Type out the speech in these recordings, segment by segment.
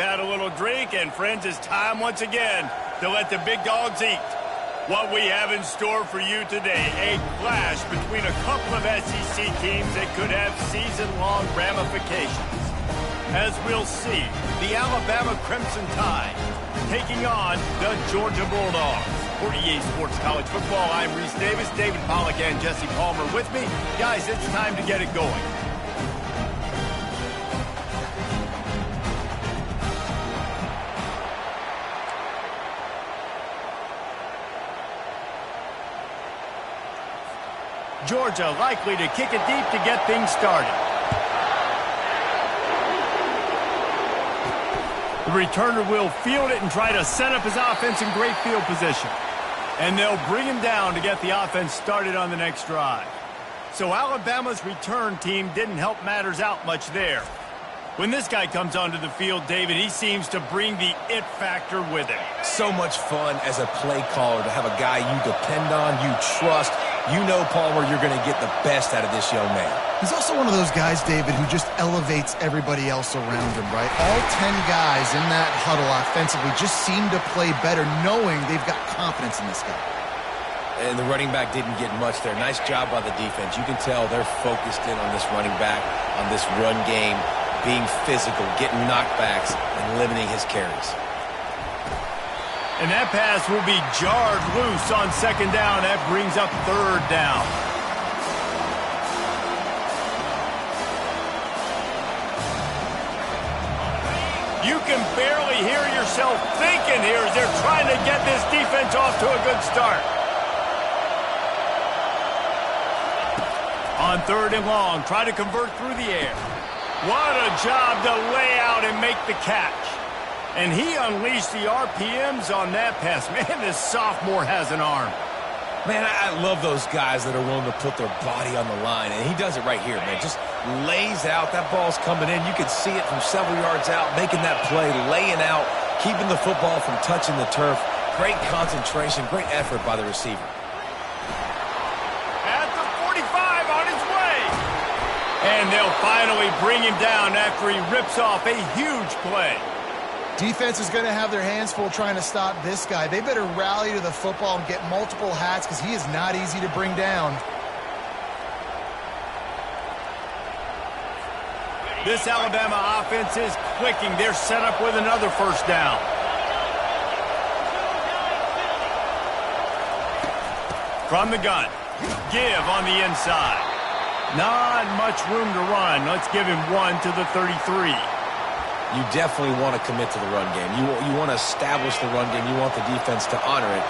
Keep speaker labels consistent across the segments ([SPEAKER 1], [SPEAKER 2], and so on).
[SPEAKER 1] had a little drink, and friends, it's time once again to let the big dogs eat. What we have in store for you today, a clash between a couple of SEC teams that could have season-long ramifications. As we'll see, the Alabama Crimson Tide taking on the Georgia Bulldogs. For EA Sports College Football, I'm Reese Davis, David Pollack, and Jesse Palmer with me. Guys, it's time to get it going. Georgia likely to kick it deep to get things started. The returner will field it and try to set up his offense in great field position. And they'll bring him down to get the offense started on the next drive. So Alabama's return team didn't help matters out much there. When this guy comes onto the field, David, he seems to bring the it factor with him.
[SPEAKER 2] So much fun as a play caller to have a guy you depend on, you trust. You know, Palmer, you're going to get the best out of this young man.
[SPEAKER 3] He's also one of those guys, David, who just elevates everybody else around him, right? All 10 guys in that huddle offensively just seem to play better knowing they've got confidence in this guy.
[SPEAKER 2] And the running back didn't get much there. Nice job by the defense. You can tell they're focused in on this running back, on this run game, being physical, getting knockbacks, and limiting his carries.
[SPEAKER 1] And that pass will be jarred loose on second down. That brings up third down. You can barely hear yourself thinking here as they're trying to get this defense off to a good start. On third and long, try to convert through the air. What a job to lay out and make the catch. And he unleashed the RPMs on that pass. Man, this sophomore has an arm.
[SPEAKER 2] Man, I love those guys that are willing to put their body on the line, and he does it right here, man. Just lays out. That ball's coming in. You can see it from several yards out, making that play, laying out, keeping the football from touching the turf. Great concentration, great effort by the receiver.
[SPEAKER 1] At the 45, on his way. And they'll finally bring him down after he rips off a huge play.
[SPEAKER 3] Defense is going to have their hands full trying to stop this guy. They better rally to the football and get multiple hats because he is not easy to bring down.
[SPEAKER 1] This Alabama offense is clicking. They're set up with another first down. From the gun, give on the inside. Not much room to run. Let's give him one to the 33.
[SPEAKER 2] You definitely want to commit to the run game. You want to establish the run game. You want the defense to honor it.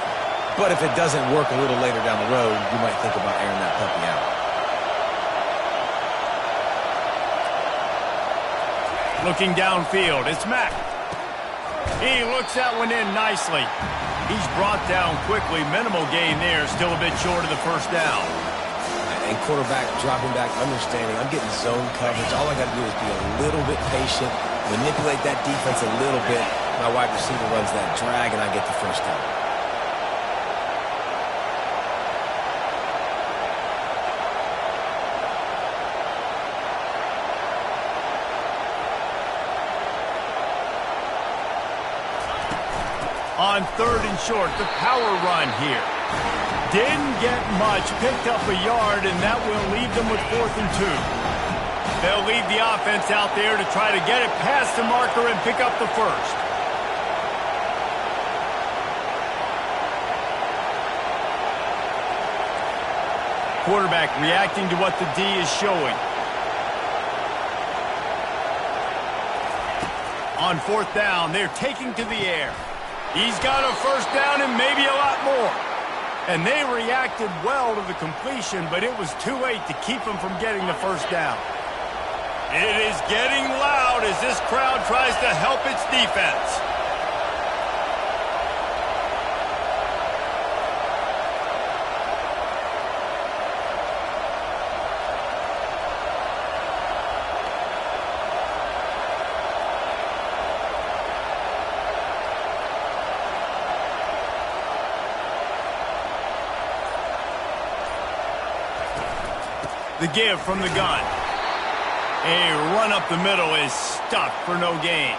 [SPEAKER 2] But if it doesn't work a little later down the road, you might think about airing that puppy out.
[SPEAKER 1] Looking downfield, it's Mack. He looks that one in nicely. He's brought down quickly. Minimal gain there. Still a bit short of the first down.
[SPEAKER 2] And quarterback dropping back, understanding, I'm getting zone coverage. All I got to do is be a little bit patient, manipulate that defense a little bit. My wide receiver runs that drag, and I get the first down.
[SPEAKER 1] On third and short, the power run here. Didn't get much, picked up a yard, and that will leave them with 4th and 2. They'll leave the offense out there to try to get it past the marker and pick up the first. Quarterback reacting to what the D is showing. On 4th down, they're taking to the air. He's got a first down and maybe a lot more. And they reacted well to the completion, but it was too late to keep them from getting the first down. It is getting loud as this crowd tries to help its defense. The give from the gun. A run up the middle is stuck for no gain.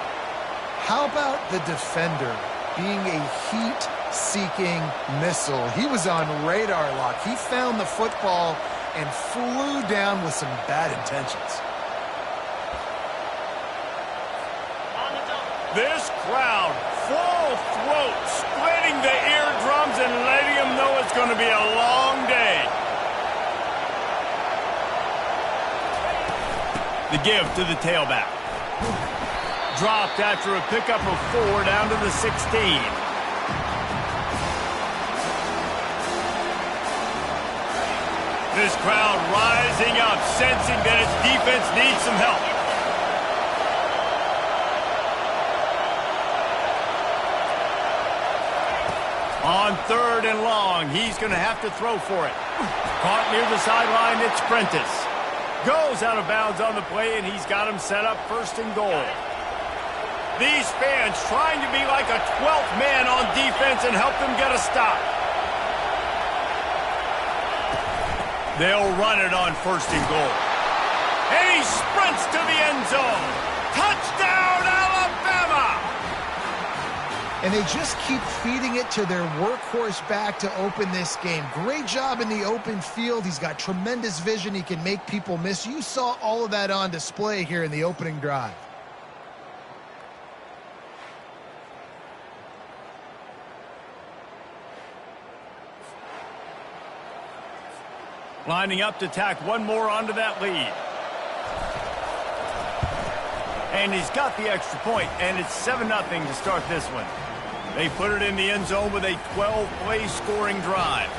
[SPEAKER 3] How about the defender being a heat-seeking missile? He was on radar lock. He found the football and flew down with some bad intentions.
[SPEAKER 1] This crowd, full throat, splitting the eardrums and letting them know it's going to be a long day. The give to the tailback. Dropped after a pickup of 4 down to the 16. This crowd rising up, sensing that its defense needs some help. On 3rd and long, he's going to have to throw for it. Caught near the sideline, it's Prentice. Goes out of bounds on the play, and he's got him set up 1st and goal. These fans trying to be like a 12th man on defense and help them get a stop. They'll run it on 1st and goal. And he sprints to the end zone. Touchdown, Alabama!
[SPEAKER 3] And they just keep feeding it to their workhorse back to open this game. Great job in the open field. He's got tremendous vision. He can make people miss. You saw all of that on display here in the opening drive.
[SPEAKER 1] Lining up to tack one more onto that lead. And he's got the extra point, and it's 7-0 to start this one. They put it in the end zone with a 12-play scoring drive.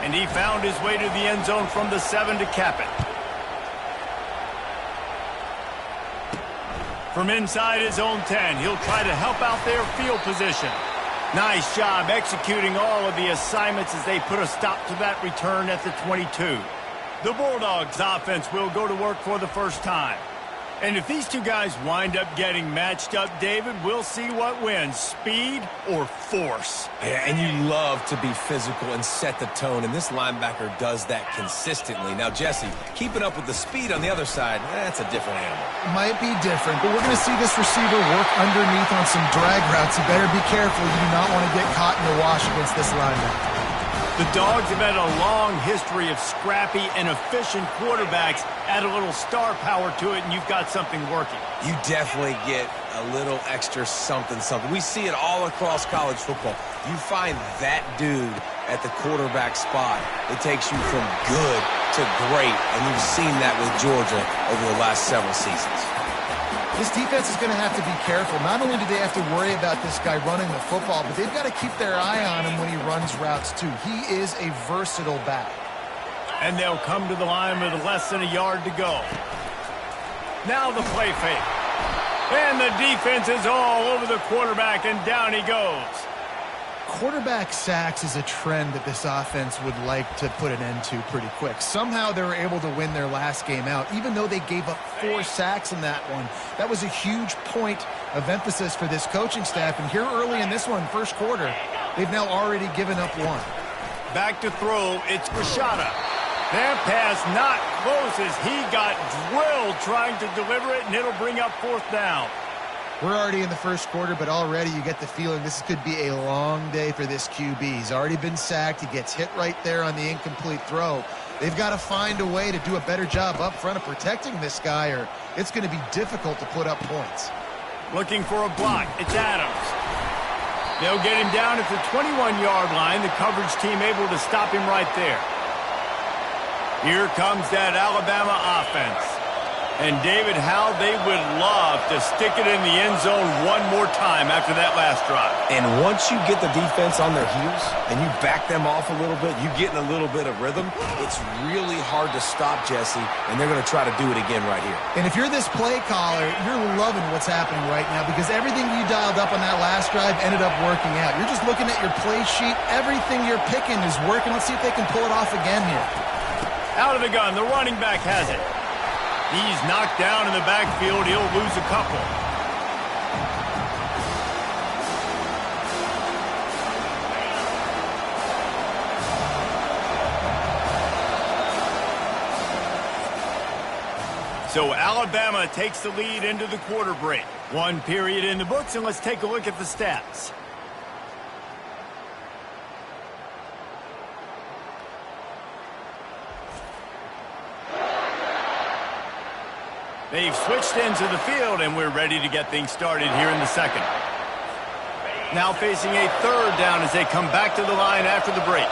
[SPEAKER 1] And he found his way to the end zone from the 7 to cap it. From inside his own 10, he'll try to help out their field position. Nice job executing all of the assignments as they put a stop to that return at the 22. The Bulldogs offense will go to work for the first time. And if these two guys wind up getting matched up, David, we'll see what wins, speed or force.
[SPEAKER 2] Yeah, and you love to be physical and set the tone, and this linebacker does that consistently. Now, Jesse, keeping up with the speed on the other side, that's a different animal.
[SPEAKER 3] Might be different, but we're going to see this receiver work underneath on some drag routes. You better be careful. You do not want to get caught in the wash against this linebacker.
[SPEAKER 1] The Dogs have had a long history of scrappy and efficient quarterbacks. Add a little star power to it, and you've got something working.
[SPEAKER 2] You definitely get a little extra something. We see it all across college football. You find that dude at the quarterback spot, it takes you from good to great, and you've seen that with Georgia over the last several seasons.
[SPEAKER 3] This defense is going to have to be careful. Not only do they have to worry about this guy running the football, but they've got to keep their eye on him when he runs routes, too. He is a versatile back.
[SPEAKER 1] And they'll come to the line with less than a yard to go. Now the play fake. And the defense is all over the quarterback, and down he goes.
[SPEAKER 3] Quarterback sacks is a trend that this offense would like to put an end to pretty quick. Somehow they were able to win their last game out, even though they gave up 4 sacks in that one. That was a huge point of emphasis for this coaching staff. And here early in this one, first quarter, they've now already given up 1.
[SPEAKER 1] Back to throw, it's Rashada. That pass not close as he got drilled trying to deliver it, and it'll bring up 4th down.
[SPEAKER 3] We're already in the first quarter, but already you get the feeling this could be a long day for this QB. He's already been sacked. He gets hit right there on the incomplete throw. They've got to find a way to do a better job up front of protecting this guy, or it's going to be difficult to put up points.
[SPEAKER 1] Looking for a block. It's Adams. They'll get him down at the 21-yard line. The coverage team able to stop him right there. Here comes that Alabama offense. And, David, how they would love to stick it in the end zone one more time after that last drive.
[SPEAKER 2] And once you get the defense on their heels and you back them off a little bit, you get in a little bit of rhythm, it's really hard to stop, Jesse, and they're going to try to do it again right here.
[SPEAKER 3] And if you're this play caller, you're loving what's happening right now because everything you dialed up on that last drive ended up working out. You're just looking at your play sheet. Everything you're picking is working. Let's see if they can pull it off again here.
[SPEAKER 1] Out of the gun, the running back has it. He's knocked down in the backfield. He'll lose a couple. So Alabama takes the lead into the quarter break. One period in the books, and let's take a look at the stats. They've switched into the field, and we're ready to get things started here in the second. Now facing a third down as they come back to the line after the break.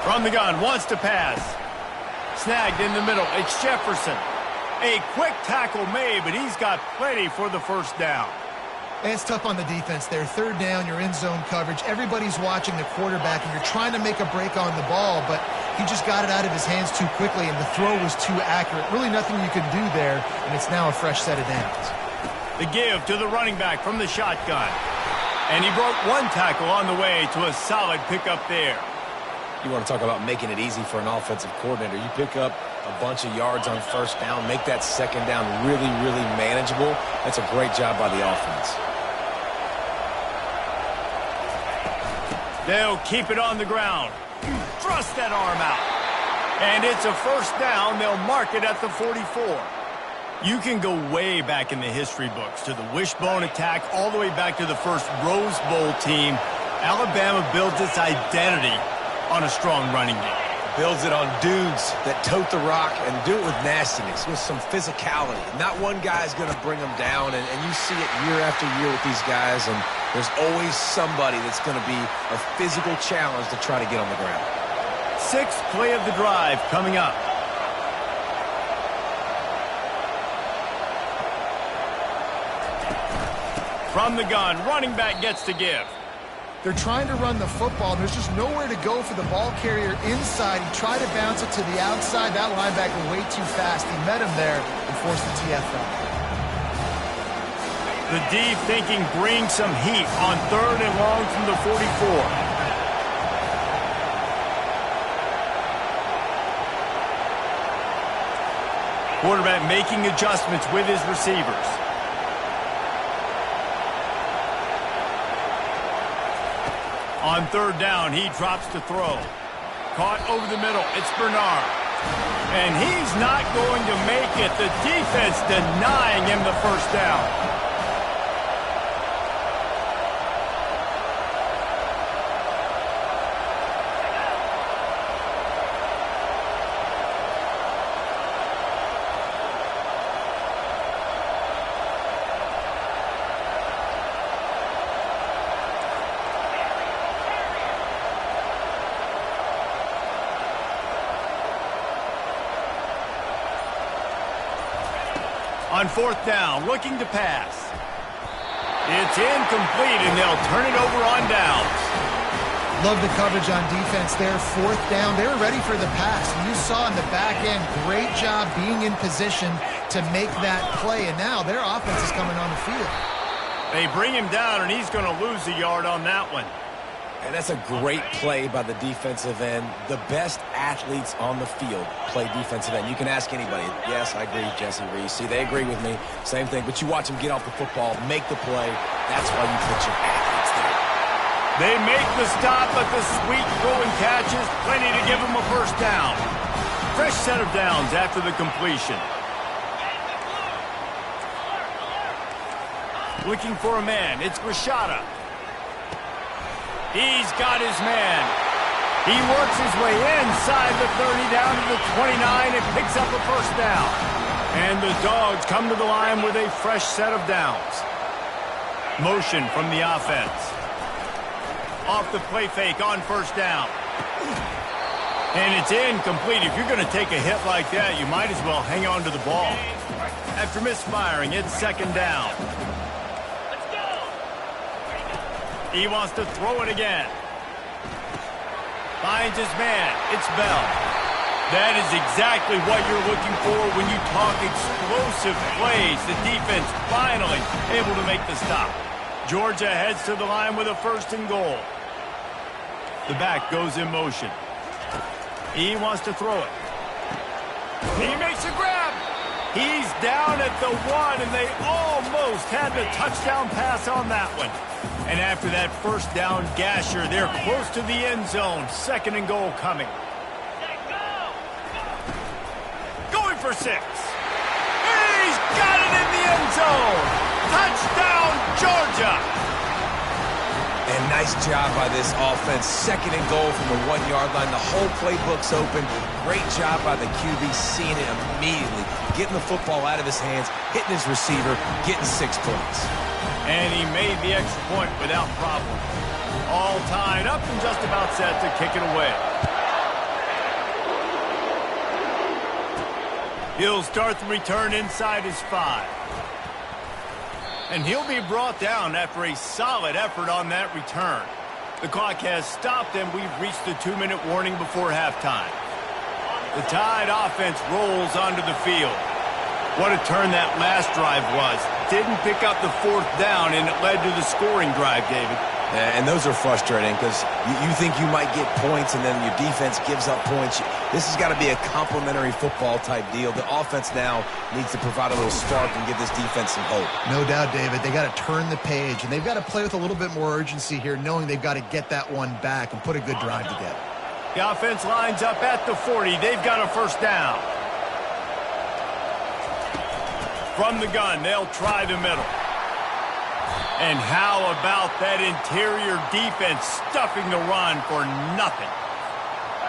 [SPEAKER 1] From the gun, wants to pass. Snagged in the middle, it's Jefferson. A quick tackle made, but he's got plenty for the first down.
[SPEAKER 3] And it's tough on the defense there. Third down, you're in zone coverage. Everybody's watching the quarterback, and you're trying to make a break on the ball, but he just got it out of his hands too quickly, and the throw was too accurate. Really nothing you can do there, and it's now a fresh set of downs.
[SPEAKER 1] The give to the running back from the shotgun. And he broke one tackle on the way to a solid pickup there.
[SPEAKER 2] You want to talk about making it easy for an offensive coordinator. You pick up a bunch of yards on first down, make that second down really, really manageable. That's a great job by the offense.
[SPEAKER 1] They'll keep it on the ground. Thrust that arm out. And it's a first down. They'll mark it at the 44. You can go way back in the history books to the wishbone attack all the way back to the first Rose Bowl team. Alabama builds its identity on a strong running game.
[SPEAKER 2] Builds it on dudes that tote the rock and do it with nastiness, with some physicality. Not one guy's going to bring them down, and you see it year after year with these guys, and there's always somebody that's going to be a physical challenge to try to get on the ground.
[SPEAKER 1] Sixth play of the drive coming up. From the gun, running back gets to give.
[SPEAKER 3] They're trying to run the football. There's just nowhere to go for the ball carrier inside. He tried to bounce it to the outside. That linebacker way too fast. He met him there and forced the TFL.
[SPEAKER 1] The D thinking bring some heat on third and long from the 44. Quarterback making adjustments with his receivers. On third down, he drops to throw. Caught over the middle. It's Bernard. And he's not going to make it. The defense denying him the first down. On fourth down, looking to pass. It's incomplete, and they'll turn it over on downs.
[SPEAKER 3] Love the coverage on defense there. Fourth down, they were ready for the pass. And you saw in the back end, great job being in position to make that play. And now their offense is coming on the field.
[SPEAKER 1] They bring him down, and he's going to lose a yard on that one.
[SPEAKER 2] And that's a great play by the defensive end. The best athletes on the field play defensive end. You can ask anybody. Yes, I agree, Jesse Reese. See, they agree with me. Same thing. But you watch them get off the football, make the play. That's why you put your athletes there.
[SPEAKER 1] They make the stop, but the sweet throwing catches, plenty to give them a first down. Fresh set of downs after the completion. Looking for a man. It's Rashada. He's got his man. He works his way inside the 30 down to the 29 and picks up a first down. And the Dogs come to the line with a fresh set of downs. Motion from the offense. Off the play fake on first down. And it's incomplete. If you're going to take a hit like that, you might as well hang on to the ball. After misfiring, it's second down. He wants to throw it again. Finds his man. It's Bell. That is exactly what you're looking for when you talk explosive plays. The defense finally able to make the stop. Georgia heads to the line with a first and goal. The back goes in motion. He wants to throw it. He makes a grab. He's down at the 1, and they almost had the touchdown pass on that one. And after that first down gasher, they're close to the end zone. Second and goal coming. for 6. He's got it in the end zone. Touchdown, Georgia.
[SPEAKER 2] And nice job by this offense. 2nd and goal from the 1-yard line. The whole playbook's open. Great job by the QB seeing it immediately. Getting the football out of his hands, hitting his receiver, getting 6 points.
[SPEAKER 1] And he made the extra point without problem. All tied up and just about set to kick it away. He'll start the return inside his 5. And he'll be brought down after a solid effort on that return. The clock has stopped and we've reached the 2-minute warning before halftime. The Tide offense rolls onto the field. What a turn that last drive was. Didn't pick up the 4th down and it led to the scoring drive, David.
[SPEAKER 2] And those are frustrating because you think you might get points and then your defense gives up points. This has got to be a complementary football type deal. The offense now needs to provide a little spark and give this defense some hope.
[SPEAKER 3] No doubt, David. They got to turn the page, and they've got to play with a little bit more urgency here, knowing they've got to get that one back and put a good drive together.
[SPEAKER 1] The offense lines up at the 40. They've got a 1st down. From the gun, they'll try the middle. And how about that interior defense stuffing the run for nothing?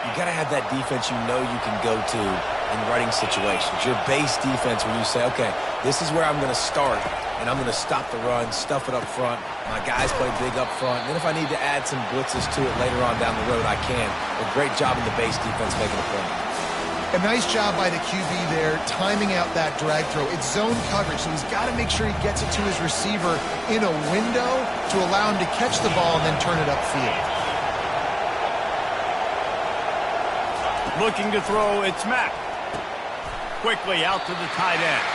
[SPEAKER 2] You got to have that defense you know you can go to in running situations. Your base defense where you say, okay, this is where I'm going to start, and I'm going to stop the run, stuff it up front. My guys play big up front. And then if I need to add some blitzes to it later on down the road, I can. A great job in the base defense making a play.
[SPEAKER 3] A nice job by the QB there, timing out that drag throw. It's zone coverage, so he's got to make sure he gets it to his receiver in a window to allow him to catch the ball and then turn it upfield.
[SPEAKER 1] Looking to throw, it's Mack. Quickly out to the tight end.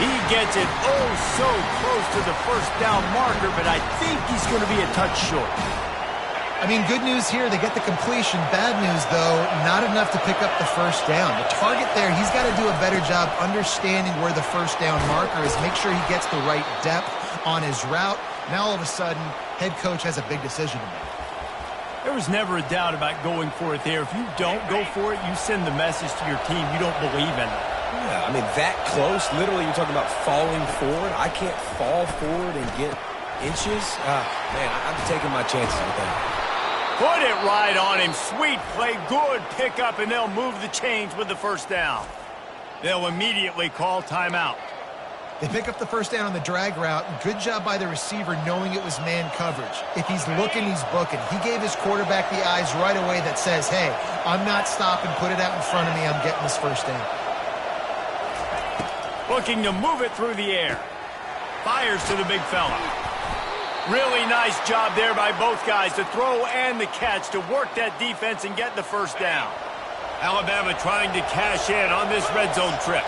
[SPEAKER 1] He gets it oh so close to the 1st down marker, but I think he's going to be a touch short.
[SPEAKER 3] I mean, good news here, they get the completion. Bad news, though, not enough to pick up the 1st down. The target there, he's got to do a better job understanding where the 1st down marker is, make sure he gets the right depth on his route. Now, all of a sudden, head coach has a big decision to make.
[SPEAKER 1] There was never a doubt about going for it there. If you don't go for it, you send the message to your team you don't believe in it.
[SPEAKER 2] Yeah, I mean, that close, literally you're talking about falling forward. I can't fall forward and get inches. Man, I'm taking my chances with that.
[SPEAKER 1] Put it right on him. Sweet play, good pickup, and they'll move the chains with the 1st down. They'll immediately call timeout.
[SPEAKER 3] They pick up the 1st down on the drag route. Good job by the receiver knowing it was man coverage. If he's looking, he's booking. He gave his quarterback the eyes right away that says, hey, I'm not stopping. Put it out in front of me. I'm getting this 1st down.
[SPEAKER 1] Looking to move it through the air. Fires to the big fella. Really nice job there by both guys, the throw and the catch, to work that defense and get the 1st down. Alabama trying to cash in on this red zone trip.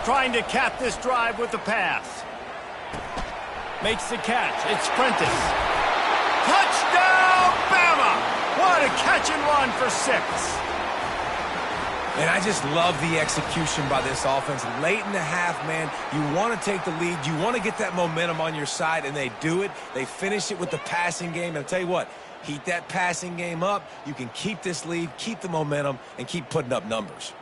[SPEAKER 1] Trying to cap this drive with the pass. Makes the catch. It's Prentice. Touchdown, Bama! What a catch and run for 6.
[SPEAKER 2] And I just love the execution by this offense. Late in the half, man, you want to take the lead. You want to get that momentum on your side, and they do it. They finish it with the passing game. And I'll tell you what, heat that passing game up. You can keep this lead, keep the momentum, and keep putting up numbers.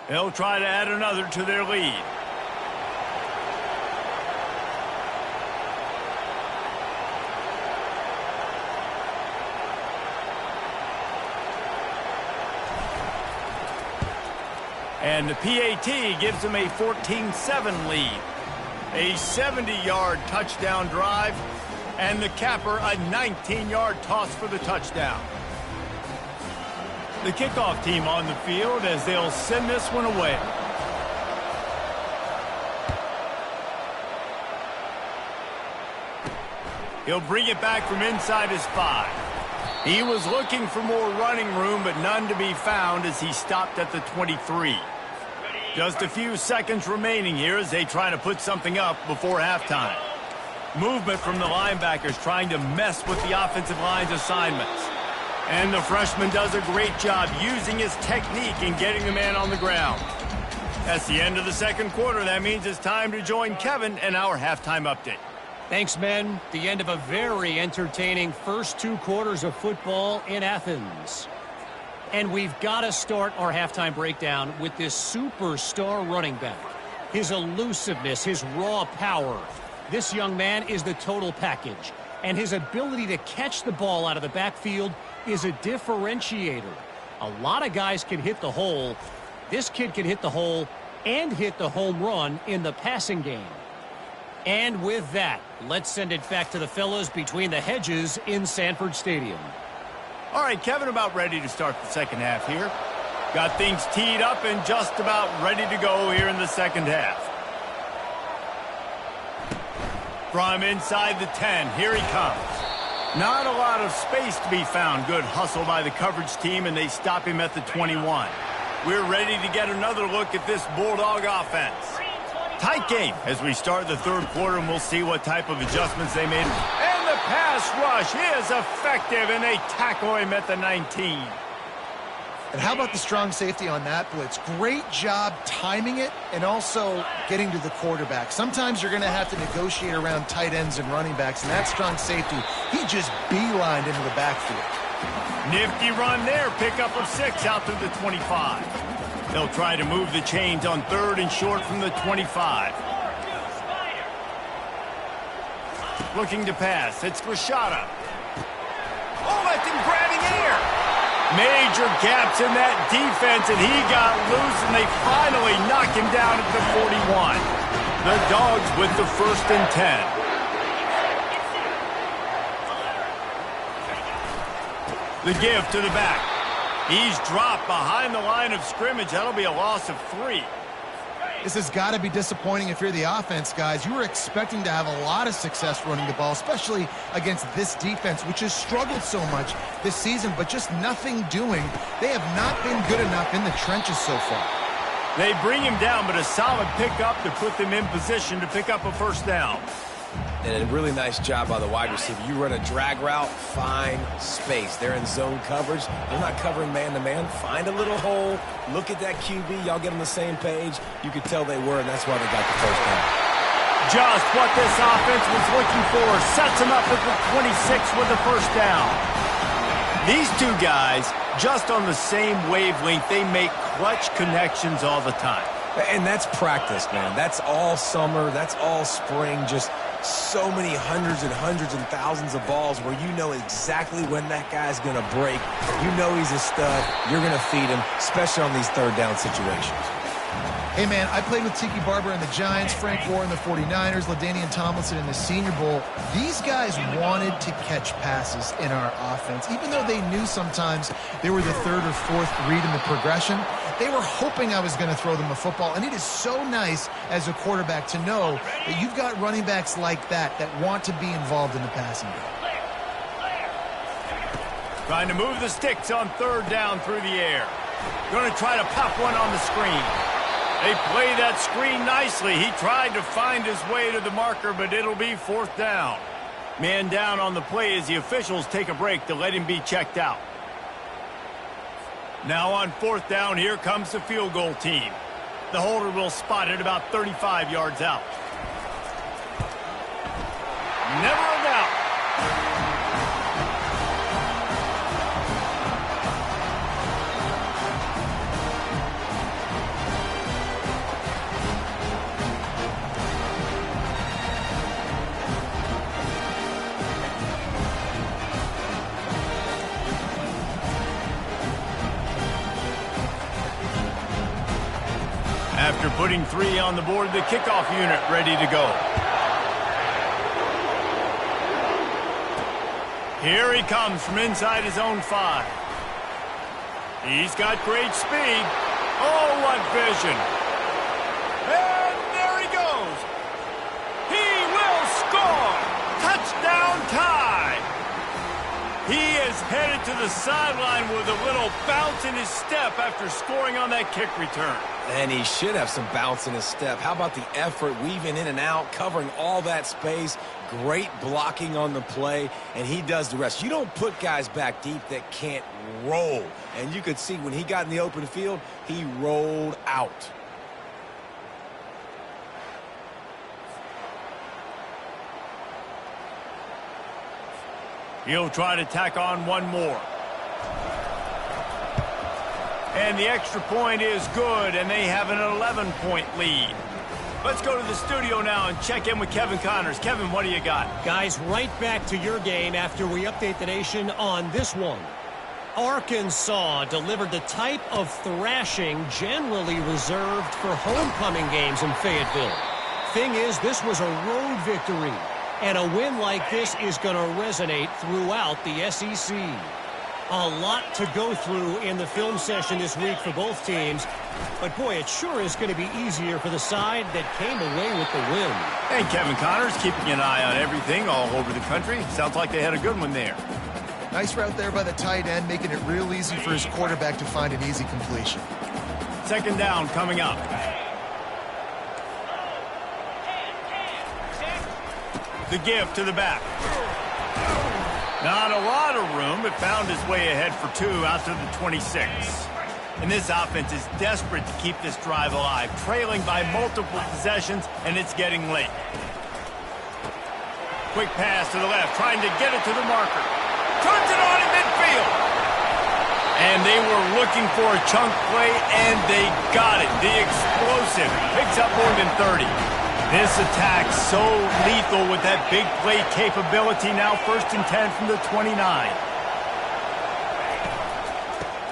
[SPEAKER 1] They'll try to add another to their lead. And the PAT gives them a 14-7 lead. A 70-yard touchdown drive, and the capper a 19-yard toss for the touchdown. The kickoff team on the field as they'll send this one away. He'll bring it back from inside his 5. He was looking for more running room, but none to be found as he stopped at the 23. Just a few seconds remaining here as they try to put something up before halftime. Movement from the linebackers trying to mess with the offensive line's assignments. And the freshman does a great job using his technique and getting the man on the ground. That's the end of the second quarter. That means it's time to join Kevin and our halftime update.
[SPEAKER 4] Thanks, men. The end of a very entertaining first 2 quarters of football in Athens. And we've got to start our halftime breakdown with this superstar running back. His elusiveness, his raw power. This young man is the total package. And his ability to catch the ball out of the backfield is a differentiator. A lot of guys can hit the hole. This kid can hit the hole and hit the home run in the passing game. And with that, let's send it back to the fellas between the hedges in Sanford Stadium.
[SPEAKER 1] All right, Kevin, about ready to start the second half here. Got things teed up and just about ready to go here in the second half. From inside the 10, here he comes. Not a lot of space to be found. Good hustle by the coverage team, and they stop him at the 21. We're ready to get another look at this Bulldog offense. Tight game as we start the third quarter, and we'll see what type of adjustments they made. And the pass rush is effective, and they tackle him at the 19.
[SPEAKER 3] And how about the strong safety on that blitz? Great job timing it and also getting to the quarterback. Sometimes you're going to have to negotiate around tight ends and running backs, and that strong safety, he just beelined into the backfield.
[SPEAKER 1] Nifty run there, pickup of 6 out through the 25. They'll try to move the chains on third and short from the 25. Looking to pass, it's Rashada. Oh, that's him grabbing air. Major gaps in that defense, and he got loose, and they finally knock him down at the 41. The Dogs with the 1st and 10. The give to the back. He's dropped behind the line of scrimmage. That'll be a loss of 3.
[SPEAKER 3] This has got to be disappointing if you're the offense, guys. You were expecting to have a lot of success running the ball, especially against this defense, which has struggled so much this season, but just nothing doing. They have not been good enough in the trenches so far.
[SPEAKER 1] They bring him down, but a solid pickup to put them in position to pick up a 1st down.
[SPEAKER 2] And a really nice job by the wide receiver. You run a drag route, find space. They're in zone coverage. They're not covering man-to-man. Find a little hole. Look at that QB. Y'all get on the same page. You could tell they were, and that's why they got the 1st down.
[SPEAKER 1] Just what this offense was looking for. Sets him up at the 26 with the 1st down. These two guys, just on the same wavelength, they make clutch connections all the time.
[SPEAKER 2] And that's practice, man. That's all summer. That's all spring. Just so many hundreds and thousands of balls where you know exactly when that guy's going to break. You know he's a stud. You're going to feed him, especially on these 3rd down situations.
[SPEAKER 3] Hey, man, I played with Tiki Barber and the Giants, Frank Gore and the 49ers, LaDainian Tomlinson in the Senior Bowl. These guys wanted to catch passes in our offense. Even though they knew sometimes they were the 3rd or 4th read in the progression, they were hoping I was going to throw them a football. And it is so nice as a quarterback to know that you've got running backs like that want to be involved in the passing game.
[SPEAKER 1] Trying to move the sticks on 3rd down through the air. Going to try to pop one on the screen. They play that screen nicely. He tried to find his way to the marker, but it'll be 4th down. Man down on the play as the officials take a break to let him be checked out. Now on 4th down, here comes the field goal team. The holder will spot it about 35 yards out. Never a doubt. After putting 3 on the board, the kickoff unit ready to go. Here he comes from inside his own 5. He's got great speed. Oh, what vision. And there he goes. He will score. Touchdown tie. He is headed to the sideline with a little bounce in his step after scoring on that kick return.
[SPEAKER 2] And he should have some bounce in his step. How about the effort, weaving in and out, covering all that space, great blocking on the play, and he does the rest. You don't put guys back deep that can't roll. And you could see when he got in the open field, he rolled out.
[SPEAKER 1] He'll try to tack on one more. And the extra point is good, and they have an 11-point lead. Let's go to the studio now and check in with Kevin Connors. Kevin, what do you got?
[SPEAKER 4] Guys, right back to your game after we update the nation on this one. Arkansas delivered the type of thrashing generally reserved for homecoming games in Fayetteville. Thing is, this was a road victory, and a win like this is going to resonate throughout the SEC. A lot to go through in the film session this week for both teams, but boy, it sure is going to be easier for the side that came away with the win.
[SPEAKER 1] And Kevin Connors keeping an eye on everything all over the country. Sounds like they had a good one there.
[SPEAKER 3] Nice route there by the tight end, making it real easy for his quarterback to find an easy completion.
[SPEAKER 1] Second down coming up. The give to the back. Not a lot of room, but found his way ahead for 2 out to the 26. And this offense is desperate to keep this drive alive, trailing by multiple possessions, and it's getting late. Quick pass to the left, trying to get it to the marker. Turns it on in midfield. And they were looking for a chunk play, and they got it. The explosive picks up more than 30. This attack so lethal with that big play capability. Now 1st and 10 from the 29.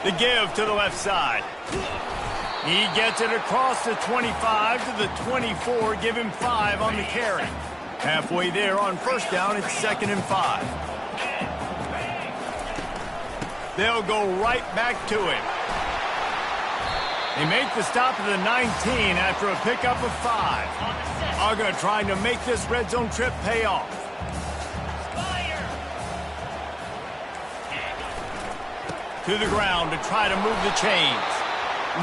[SPEAKER 1] The give to the left side. He gets it across the 25 to the 24. Give him 5 on the carry. Halfway there on 1st down, it's 2nd and 5. They'll go right back to him. They make the stop at the 19 after a pickup of 5. Uga trying to make this red zone trip pay off. To the ground to try to move the chains.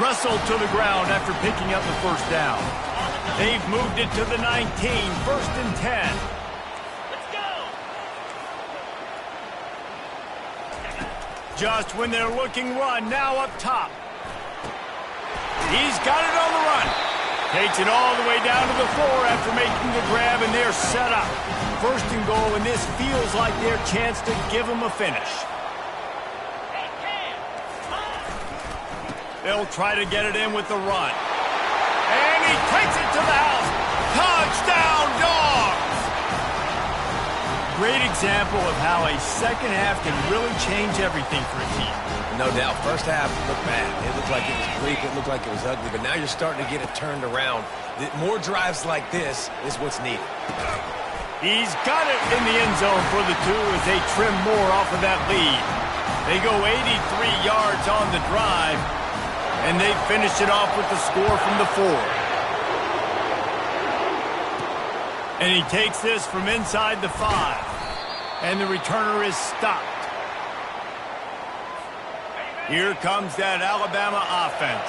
[SPEAKER 1] Russell to the ground after picking up the 1st down. They've moved it to the 19, 1st and 10. Just when they're looking run, now up top. He's got it on the run. Takes it all the way down to the floor after making the grab, and they're set up. 1st and goal, and this feels like their chance to give them a finish. They'll try to get it in with the run. And he takes it to the house. Touchdown, Dogs! Great example of how a second half can really change everything for a team.
[SPEAKER 2] No doubt. 1st half looked bad. It looked like it was bleak. It looked like it was ugly. But now you're starting to get it turned around. More drives like this is what's needed.
[SPEAKER 1] He's got it in the end zone for the 2 as they trim more off of that lead. They go 83 yards on the drive, and they finish it off with the score from the 4. And he takes this from inside the 5. And the returner is stopped. Here comes that Alabama offense.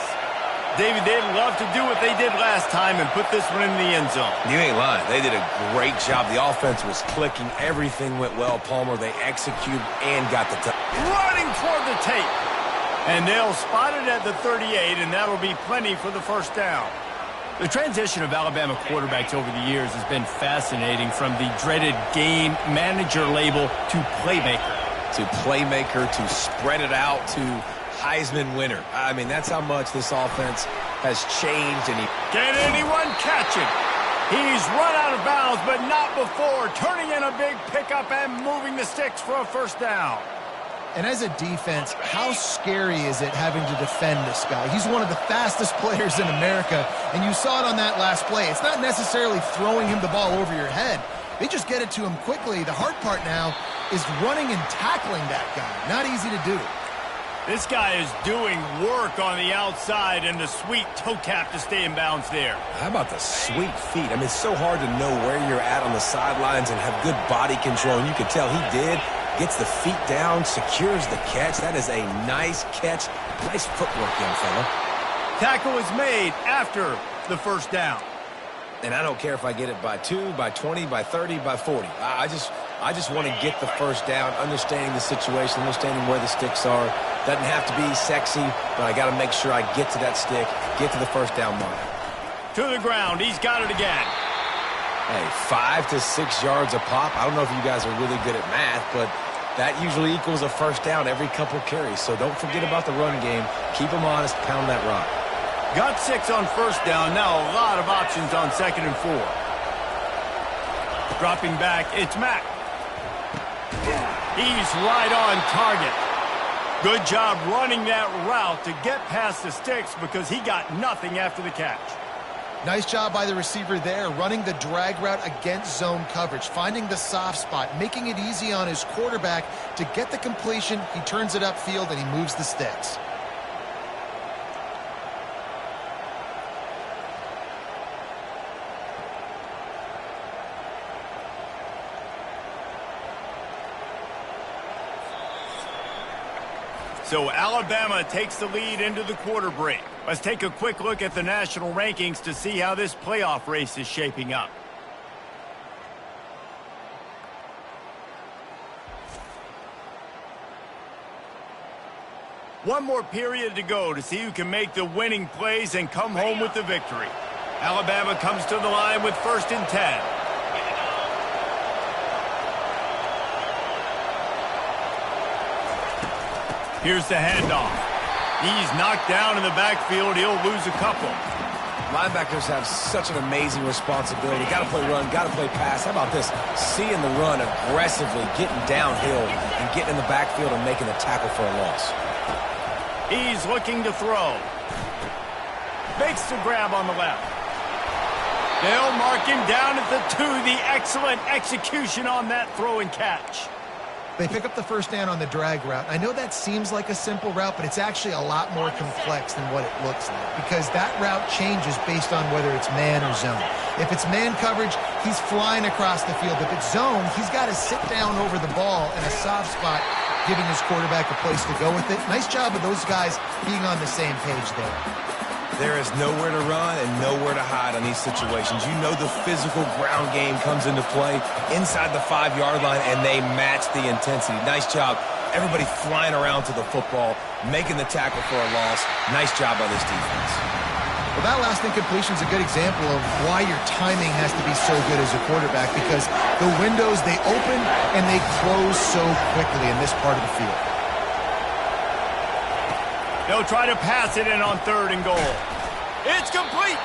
[SPEAKER 1] David, they'd love to do what they did last time and put this one in the end zone.
[SPEAKER 2] You ain't lying. They did a great job. The offense was clicking. Everything went well. Palmer, they executed and got the touch.
[SPEAKER 1] Running toward the tape. And they'll spot it at the 38, and that'll be plenty for the 1st down. The transition of Alabama quarterbacks over the years has been fascinating, from the dreaded game manager label to playmaker.
[SPEAKER 2] To playmaker, to spread it out, to Heisman winner. I mean, that's how much this offense has changed. And
[SPEAKER 1] Can anyone catch him? He's run out of bounds, but not before turning in a big pickup and moving the sticks for a 1st down.
[SPEAKER 3] And as a defense, how scary is it having to defend this guy? He's one of the fastest players in America, and you saw it on that last play. It's not necessarily throwing him the ball over your head. They just get it to him quickly. The hard part now is running and tackling that guy. Not easy to do.
[SPEAKER 1] This guy is doing work on the outside, and the sweet toe tap to stay in bounds there.
[SPEAKER 2] how about the sweet feet? I mean, it's so hard to know where you're at on the sidelines and have good body control, and you can tell he did. Gets the feet down, secures the catch. That is a nice catch. Nice footwork, young fella.
[SPEAKER 1] Tackle is made after the 1st down.
[SPEAKER 2] And I don't care if I get it by 2, by 20, by 30, by 40. I just want to get the 1st down, understanding the situation, understanding where the sticks are. Doesn't have to be sexy, but I got to make sure I get to that stick, get to the 1st down mark.
[SPEAKER 1] To the ground. He's got it again.
[SPEAKER 2] Hey, 5 to 6 yards a pop. I don't know if you guys are really good at math, but That usually equals a first down every couple carries, so don't forget about the run game. Keep them honest, pound that rock.
[SPEAKER 1] Got 6 on first down. Now a lot of options on 2nd and 4. Dropping back, it's Mack. He's right on target. Good job running that route to get past the sticks because he got nothing after the catch.
[SPEAKER 3] Nice job by the receiver there, running the drag route against zone coverage, finding the soft spot, making it easy on his quarterback to get the completion. He turns it upfield and he moves the sticks.
[SPEAKER 1] So Alabama takes the lead into the quarter break. Let's take a quick look at the national rankings to see how this playoff race is shaping up. One more period to go to see who can make the winning plays and come home with the victory. Alabama comes to the line with 1st and 10. Here's the handoff. He's knocked down in the backfield. He'll lose a couple.
[SPEAKER 2] Linebackers have such an amazing responsibility. Got to play run, got to play pass. How about this? Seeing the run aggressively, getting downhill, and getting in the backfield and making a tackle for a loss.
[SPEAKER 1] He's looking to throw. Makes the grab on the left. They'll mark him down at the 2. The excellent execution on that throw and catch.
[SPEAKER 3] They pick up the first down on the drag route. I know that seems like a simple route, but it's actually a lot more complex than what it looks like because that route changes based on whether it's man or zone. If it's man coverage, he's flying across the field. If it's zone, he's got to sit down over the ball in a soft spot, giving his quarterback a place to go with it. Nice job of those guys being on the same page there.
[SPEAKER 2] There is nowhere to run and nowhere to hide on these situations. You know the physical ground game comes into play inside the 5-yard line, and they match the intensity. Nice job. Everybody flying around to the football, making the tackle for a loss. Nice job by this defense.
[SPEAKER 3] Well, that last incompletion is a good example of why your timing has to be so good as a quarterback because the windows, they open and they close so quickly in this part of the field.
[SPEAKER 1] They'll try to pass it in on 3rd and goal. It's complete.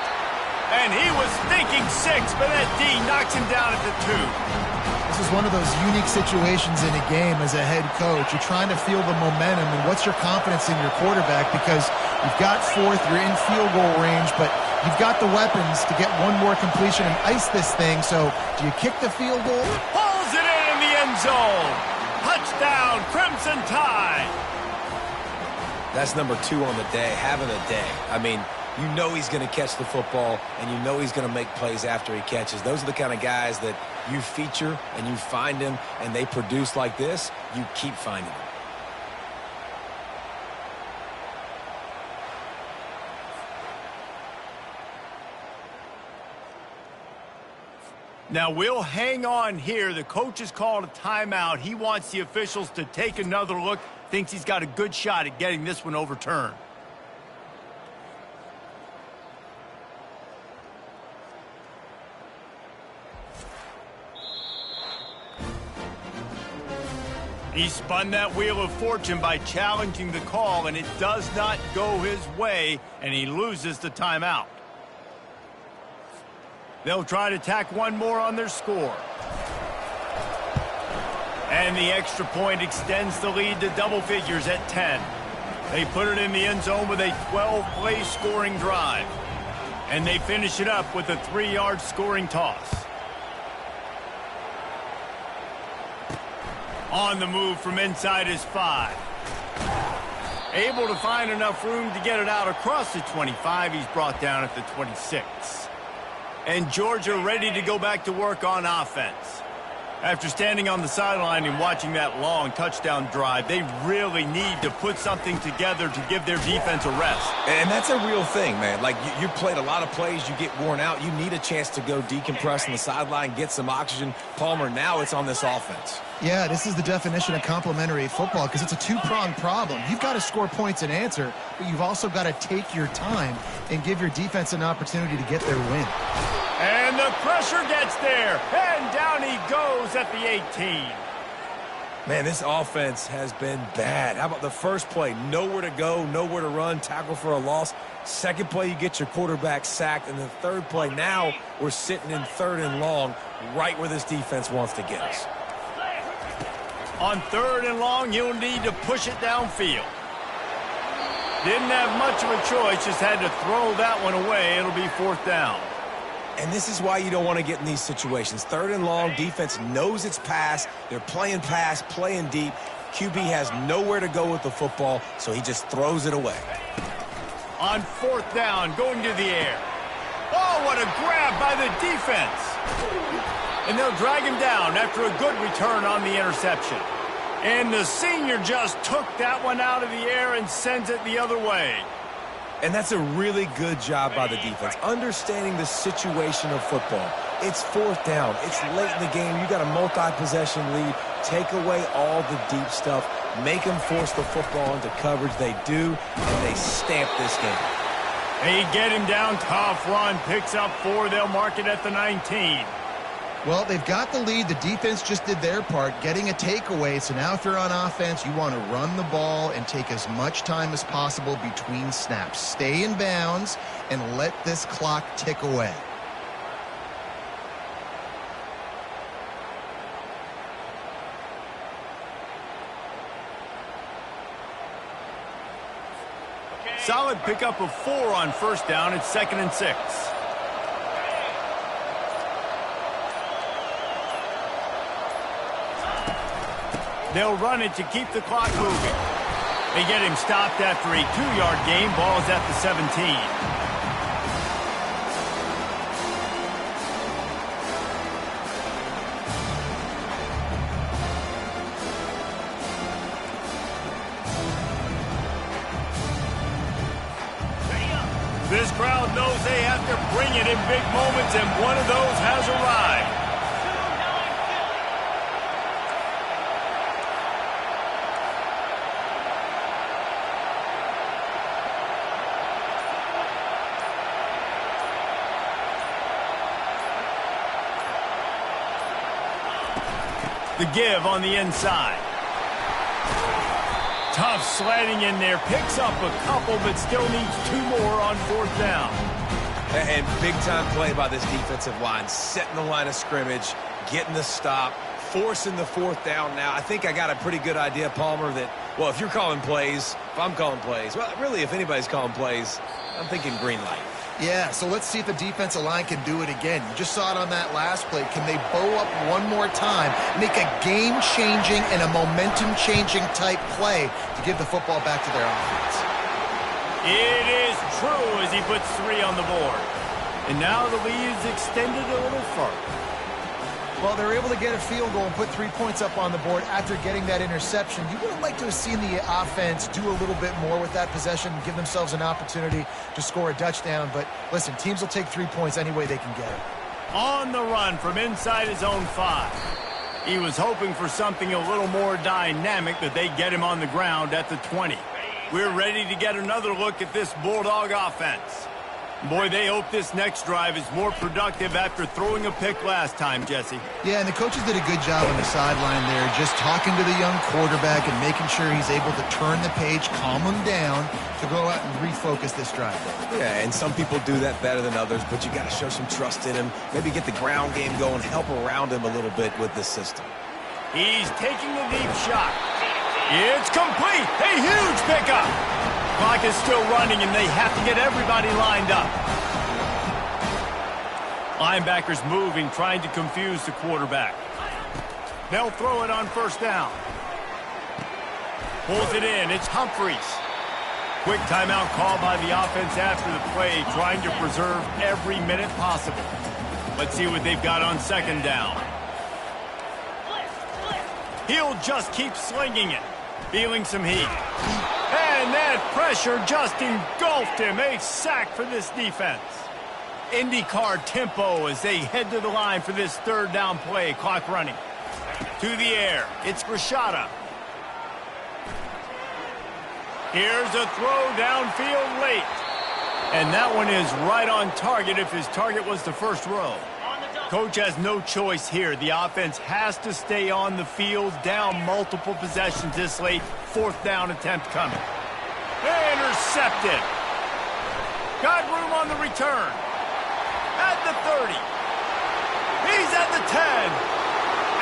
[SPEAKER 1] And he was thinking 6, but that D knocks him down at the 2.
[SPEAKER 3] This is one of those unique situations in a game as a head coach. You're trying to feel the momentum, and what's your confidence in your quarterback because you've got 4th, you're in field goal range, but you've got the weapons to get one more completion and ice this thing. So do you kick the field goal?
[SPEAKER 1] Pulls it in the end zone. Touchdown, Crimson Tide.
[SPEAKER 2] That's number 2 on the day, having a day. I mean, you know he's going to catch the football, and you know he's going to make plays after he catches. Those are the kind of guys that you feature, and you find them, and they produce like this. You keep finding them.
[SPEAKER 1] Now, we'll hang on here. The coach has called a timeout. He wants the officials to take another look. Thinks he's got a good shot at getting this one overturned. He spun that wheel of fortune by challenging the call, and it does not go his way, and he loses the timeout. They'll try to tack one more on their score. And the extra point extends the lead to double figures at 10. They put it in the end zone with a 12-play scoring drive. And they finish it up with a 3-yard scoring toss. On the move from inside his 5. Able to find enough room to get it out across the 25. He's brought down at the 26. And Georgia ready to go back to work on offense. After standing on the sideline and watching that long touchdown drive, they really need to put something together to give their defense a rest.
[SPEAKER 2] And that's a real thing, man. Like, you played a lot of plays, you get worn out. You need a chance to go decompress on the sideline, get some oxygen. Palmer, now it's on this offense.
[SPEAKER 3] Yeah, this is the definition of complementary football because it's a two-pronged problem. You've got to score points and answer, but you've also got to take your time and give your defense an opportunity to get their win.
[SPEAKER 1] And the pressure gets there, and down he goes at the 18.
[SPEAKER 2] Man, this offense has been bad. How about the first play? Nowhere to go, nowhere to run, tackle for a loss. Second play, you get your quarterback sacked. And the third play, now we're sitting in 3rd and long, right where this defense wants to get us.
[SPEAKER 1] On 3rd and long, you'll need to push it downfield. Didn't have much of a choice, just had to throw that one away. It'll be 4th down.
[SPEAKER 2] And this is why you don't want to get in these situations. 3rd and long, defense knows it's pass. They're playing pass, playing deep. QB has nowhere to go with the football, so he just throws it away.
[SPEAKER 1] On 4th down, going to the air. Oh, what a grab by the defense. And they'll drag him down after a good return on the interception. And the senior just took that one out of the air and sends it the other way.
[SPEAKER 2] And that's a really good job by the defense, understanding the situation of football. It's 4th down. It's late in the game. You got a multi-possession lead. Take away all the deep stuff. Make them force the football into coverage. They do, and they stamp this game.
[SPEAKER 1] They get him down. Tough run. Picks up 4. They'll mark it at the 19.
[SPEAKER 3] Well, they've got the lead. The defense just did their part, getting a takeaway. So now if you're on offense, you want to run the ball and take as much time as possible between snaps. Stay in bounds and let this clock tick away.
[SPEAKER 1] Solid pickup of 4 on 1st down. It's 2nd and 6. They'll run it to keep the clock moving. They get him stopped after a 2-yard gain. Ball's at the 17. This crowd knows they have to bring it in big moments, and one of those has arrived. The give on the inside. Tough sliding in there. Picks up a couple, but still needs 2 more on 4th down.
[SPEAKER 2] And big-time play by this defensive line. Setting the line of scrimmage, getting the stop, forcing the 4th down now. I think I got a pretty good idea, Palmer, that, well, if you're calling plays, if I'm calling plays, well, really, if anybody's calling plays, I'm thinking green light.
[SPEAKER 3] Yeah, so let's see if the defensive line can do it again. You just saw it on that last play. Can they bow up one more time, make a game-changing and a momentum-changing type play to give the football back to their offense?
[SPEAKER 1] It is true as he puts 3 on the board. And now the lead is extended a little further.
[SPEAKER 3] Well, they're able to get a field goal and put 3 points up on the board after getting that interception. You would have liked to have seen the offense do a little bit more with that possession, give themselves an opportunity to score a touchdown. But listen, teams will take 3 points any way they can get it.
[SPEAKER 1] On the run from inside his own 5. He was hoping for something a little more dynamic, but they get him on the ground at the 20. We're ready to get another look at this Bulldog offense. Boy, they hope this next drive is more productive after throwing a pick last time, Jesse.
[SPEAKER 3] Yeah, and the coaches did a good job on the sideline there, just talking to the young quarterback and making sure he's able to turn the page, calm him down to go out and refocus this drive.
[SPEAKER 2] Yeah, and some people do that better than others, but you got to show some trust in him. Maybe get the ground game going, help around him a little bit with this system.
[SPEAKER 1] He's taking a deep shot. It's complete. A huge pickup. Clock is still running, and they have to get everybody lined up. Linebackers moving, trying to confuse the quarterback. They'll throw it on 1st down. Pulls it in. It's Humphries. Quick timeout call by the offense after the play, trying to preserve every minute possible. Let's see what they've got on 2nd down. He'll just keep slinging it. Feeling some heat. And that pressure just engulfed him. A sack for this defense. IndyCar tempo as they head to the line for this 3rd down play. Clock running. To the air. It's Rashada. Here's a throw downfield late. And that one is right on target if his target was the first row. Coach has no choice here. The offense has to stay on the field, down multiple possessions this late. 4th down attempt coming. Intercepted. Got room on the return. At the 30. He's at the 10.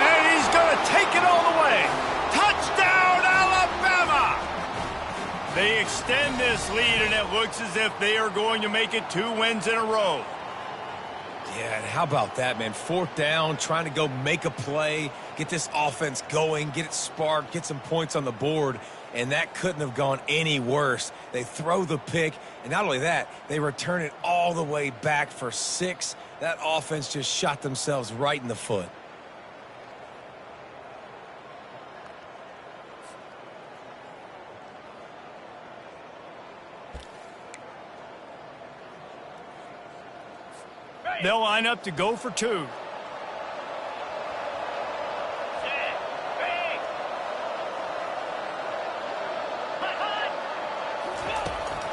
[SPEAKER 1] And he's going to take it all the way. Touchdown, Alabama! They extend this lead, and it looks as if they are going to make it 2 wins in a row.
[SPEAKER 2] Yeah, and how about that, man? 4th down, trying to go make a play, get this offense going, get it sparked, get some points on the board, and that couldn't have gone any worse. They throw the pick, and not only that, they return it all the way back for 6. That offense just shot themselves right in the foot.
[SPEAKER 1] They'll line up to go for 2.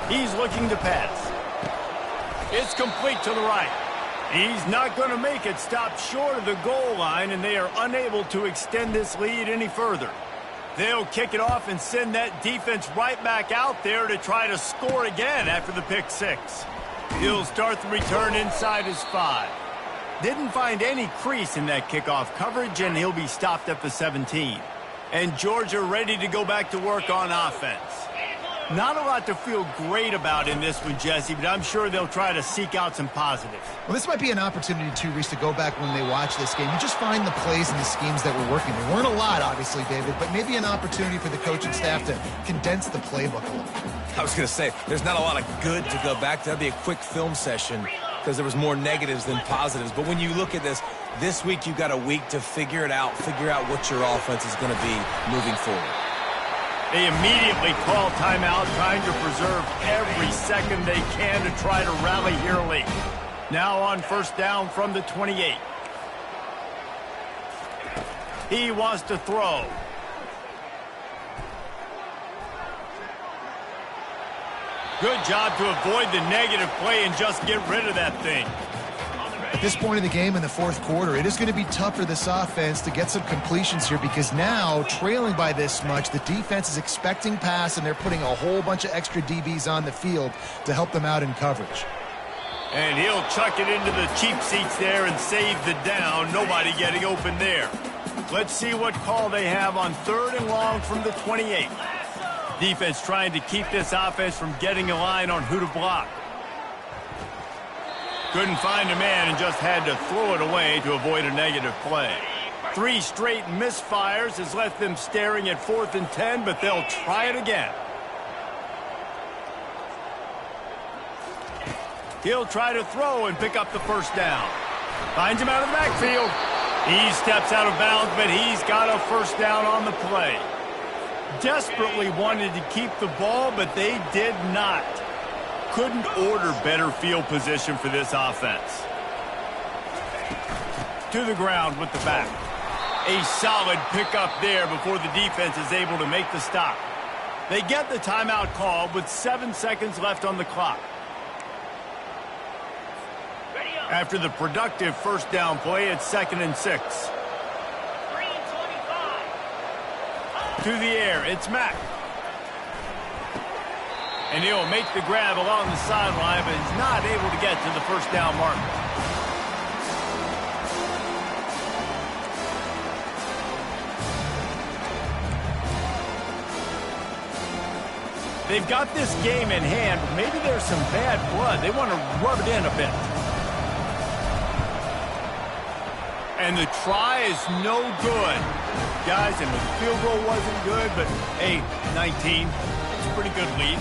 [SPEAKER 1] He's looking to pass. It's complete to the right. He's not going to make it. Stop short of the goal line, and they are unable to extend this lead any further. They'll kick it off and send that defense right back out there to try to score again after the pick 6. He'll start the return inside his 5. Didn't find any crease in that kickoff coverage, and he'll be stopped at the 17. And Georgia ready to go back to work on offense. Not a lot to feel great about in this one, Jesse, but I'm sure they'll try to seek out some positives.
[SPEAKER 3] Well, this might be an opportunity, too, Reese, to go back when they watch this game. You just find the plays and the schemes that were working. There weren't a lot, obviously, David, but maybe an opportunity for the coaching staff to condense the playbook a little.
[SPEAKER 2] I was going to say, there's not a lot of good to go back to. That'd be a quick film session because there was more negatives than positives. But when you look at this week you've got a week to figure it out, figure out what your offense is going to be moving forward.
[SPEAKER 1] They immediately call timeout, trying to preserve every second they can to try to rally here late. Now on 1st down from the 28. He wants to throw. Good job to avoid the negative play and just get rid of that thing.
[SPEAKER 3] At this point in the game in the 4th quarter, it is going to be tough for this offense to get some completions here because now, trailing by this much, the defense is expecting pass, and they're putting a whole bunch of extra DBs on the field to help them out in coverage.
[SPEAKER 1] And he'll chuck it into the cheap seats there and save the down. Nobody getting open there. Let's see what call they have on 3rd and long from the 28. Defense trying to keep this offense from getting a line on who to block. Couldn't find a man and just had to throw it away to avoid a negative play. 3 straight misfires has left them staring at 4th and 10, but they'll try it again. He'll try to throw and pick up the 1st down. Finds him out of the backfield. He steps out of bounds, but he's got a 1st down on the play. Desperately wanted to keep the ball, but they did not. Couldn't order better field position for this offense. To the ground with the back. A solid pickup there before the defense is able to make the stop. They get the timeout call with 7 seconds left on the clock. After the productive 1st down play, it's 2nd and 6. To the air, it's Mack. And he'll make the grab along the sideline, but he's not able to get to the 1st down marker. They've got this game in hand, but maybe there's some bad blood. They want to rub it in a bit. And the try is no good. Guys, and the field goal wasn't good, but hey, 19, it's a pretty good lead.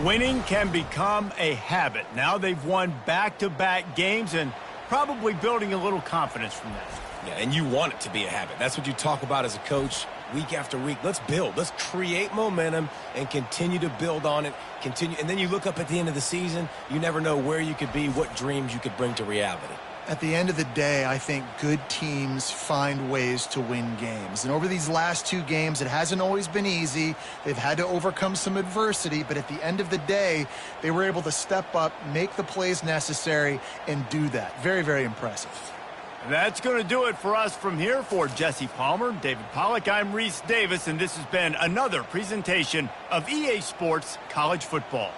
[SPEAKER 1] Winning can become a habit. Now they've won back-to-back games and probably building a little confidence from this.
[SPEAKER 2] Yeah, and you want it to be a habit. That's what you talk about as a coach. week after week. Let's build. Let's create momentum and continue to build on it. And then you look up at the end of the season, you never know where you could be, what dreams you could bring to reality.
[SPEAKER 3] At the end of the day, I think good teams find ways to win games. And over these last 2 games, it hasn't always been easy. They've had to overcome some adversity, but at the end of the day, they were able to step up, make the plays necessary, and do that. Very, very impressive.
[SPEAKER 1] That's going to do it for us from here. For Jesse Palmer, David Pollack, I'm Reese Davis, and this has been another presentation of EA Sports College Football.